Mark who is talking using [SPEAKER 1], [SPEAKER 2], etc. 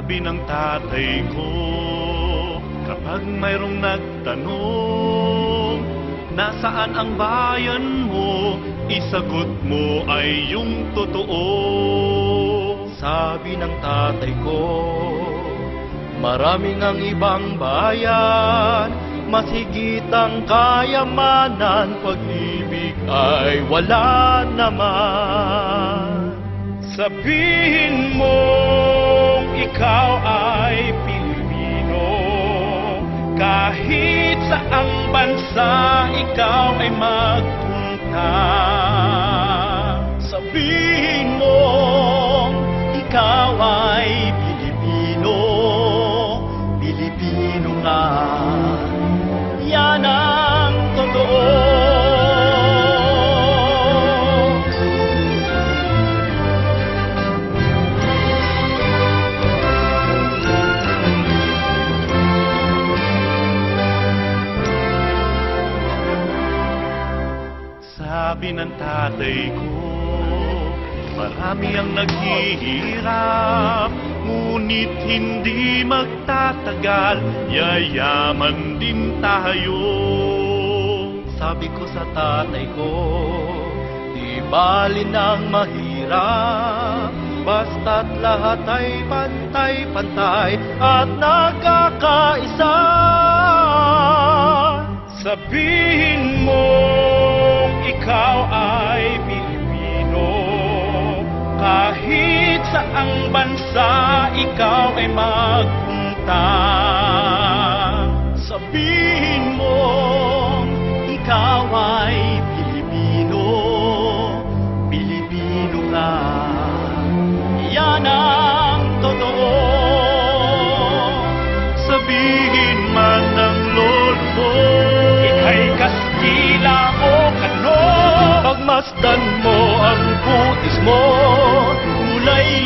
[SPEAKER 1] Sabi ng tatay ko, kapag mayroong nagtanong, nasaan ang bayan mo? Isagot mo ay yung totoo.
[SPEAKER 2] Sabi ng tatay ko, maraming ang ibang bayan, mas higit ang kayamanan, pag-ibig ay wala naman.
[SPEAKER 1] Sabihin mong ikaw ay Pilipino, kahit saang bansa ikaw ay magpunta.
[SPEAKER 2] Sabihin mong ikaw ay Pilipino, Pilipino nga, yan ang totoo.
[SPEAKER 1] Sabi ng tatay ko, marami ang naghihirap, ngunit hindi magtatagal, yayaman din tayo.
[SPEAKER 2] Sabi ko sa tatay ko, di bali nang mahirap, basta't lahat ay pantay-pantay at nagkakaisa.
[SPEAKER 1] Sabihin mong ikaw ay Pilipino, kahit saang bansa ikaw ay magpunta.
[SPEAKER 2] Sabihin mong ikaw ay Pilipino, Pilipino nga, yan ang totoo.
[SPEAKER 1] Sabihin man ng lolo mo, ika'y Kastila o Kano,
[SPEAKER 2] pagmasdan mo ang butis mo, kulay